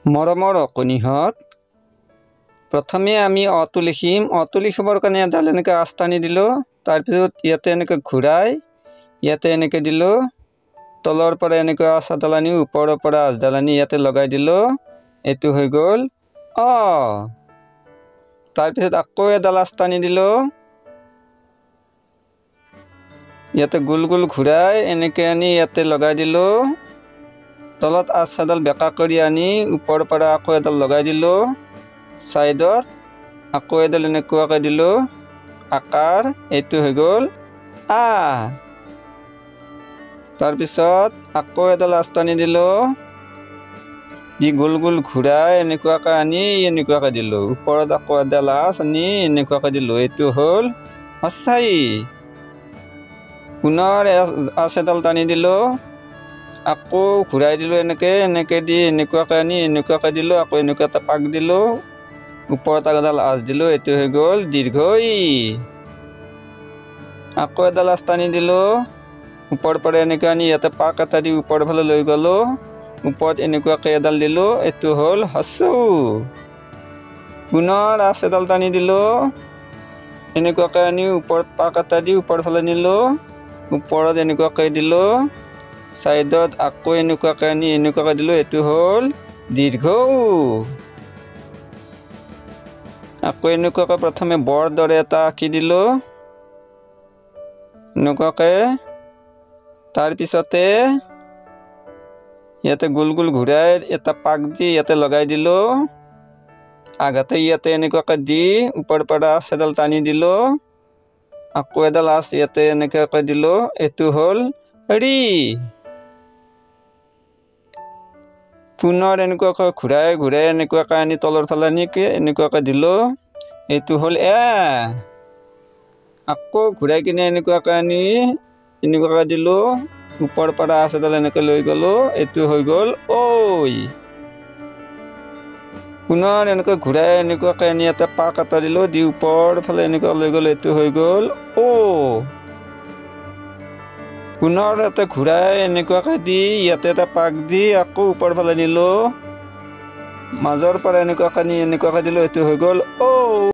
মৰমৰ অকণিহঁত প্ৰথমে আমি অটো লিখিম। অটো লিখিবৰ কাৰণে এডাল এনেকৈ আঁচ টানি দিলোঁ। তাৰপিছত ইয়াতে এনেকৈ ঘূৰাই ইয়াতে এনেকৈ দিলোঁ। তলৰ পৰা এনেকৈ আঁচ এডাল আনি ওপৰৰ পৰা আঁচডাল আনি ইয়াতে লগাই দিলোঁ। এইটো হৈ গ'ল অ। তাৰপিছত আকৌ এডাল আঁচ টানি দিলোঁ। ইয়াতে গোল গোল ঘূৰাই এনেকৈ আনি ইয়াতে লগাই দিলোঁ। তলত আঁচ এডাল বেকা কৰি আনি ওপৰৰ পৰা আকৌ এডাল লগাই দিলোঁ। সাইডত আকৌ এডাল এনেকুৱাকৈ দিলোঁ আকাৰ। এইটো হৈ গ'ল আ। তাৰপিছত আকৌ এডাল আঁচ টানি দিলোঁ। যি গোল গোল ঘূৰাই এনেকুৱাকৈ আনি এনেকুৱাকৈ দিলোঁ। ওপৰত আকৌ এডাল আঁচ আনি এনেকুৱাকৈ দিলোঁ। এইটো হ'ল হস্যাই। পুনৰ আঁচ এডাল টানি দিলোঁ। আকৌ ঘূৰাই দিলোঁ এনেকৈ এনেকৈ দি এনেকুৱাকৈ আনি এনেকুৱাকৈ দিলোঁ। আকৌ এনেকুৱা এটা পাক দিলোঁ। ওপৰত এডাল আঁচ দিলোঁ। এইটো হৈ গ'ল দীৰ্ঘই। আকৌ এডাল আঁচ টানি দিলোঁ। ওপৰৰ পৰা এনেকৈ আনি ইয়াতে পাক এটা দি ওপৰৰ ফালে লৈ গ'লোঁ। ওপৰত এনেকুৱাকৈ এডাল দিলোঁ। এইটো হ'ল হস্যু। পুনৰ আঁচ এডাল টানি দিলোঁ। এনেকুৱাকৈ আনি ওপৰত পাক এটা দি ওপৰৰ ফালে নিলোঁ। ওপৰত এনেকুৱাকৈ দিলোঁ। সাইডত আকৌ এনেকুৱাকৈ আনি এনেকুৱাকৈ দিলোঁ। এইটো হ'ল দীৰ্ঘ। আকৌ এনেকুৱাকৈ প্ৰথমে বৰ দৰে এটা আঁকি দিলোঁ এনেকুৱাকৈ। তাৰপিছতে ইয়াতে গোল গোল ঘূৰাই এটা পাক দি ইয়াতে লগাই দিলোঁ। আঘাতে ইয়াতে এনেকুৱাকৈ দি ওপৰৰ পৰা আঁচ এডাল টানি দিলোঁ। আকৌ এডাল আঁচ ইয়াতে এনেকুৱাকৈ দিলোঁ। এইটো হ'ল ৰি। পুনৰ এনেকুৱাকৈ ঘূৰাই ঘূৰাই এনেকুৱাকৈ আনি তলৰ ফালে আনি এনেকুৱাকৈ দিলোঁ। এইটো হ'ল এ। আকৌ ঘূৰাই কিনে এনেকুৱাকৈ আনি এনেকুৱাকৈ দিলোঁ। ওপৰৰ পৰা আঁচ এডাল এনেকৈ লৈ গ'লোঁ। এইটো হৈ গ'ল ঐ। পুনৰ এনেকৈ ঘূৰাই এনেকুৱাকৈ আনি এটা পাক এটা দিলোঁ। দি ওপৰৰ ফালে এনেকুৱা লৈ গ'লোঁ। এইটো হৈ গ'ল ও। পুনৰ ইয়াতে ঘূৰাই এনেকুৱাকৈ দি ইয়াতে এটা পাক দি আকৌ ওপৰৰ ফালে নিলোঁ। মাজৰ পৰা এনেকুৱাকৈ নি এনেকুৱাকৈ দিলোঁ। এইটো হৈ গ'ল ও।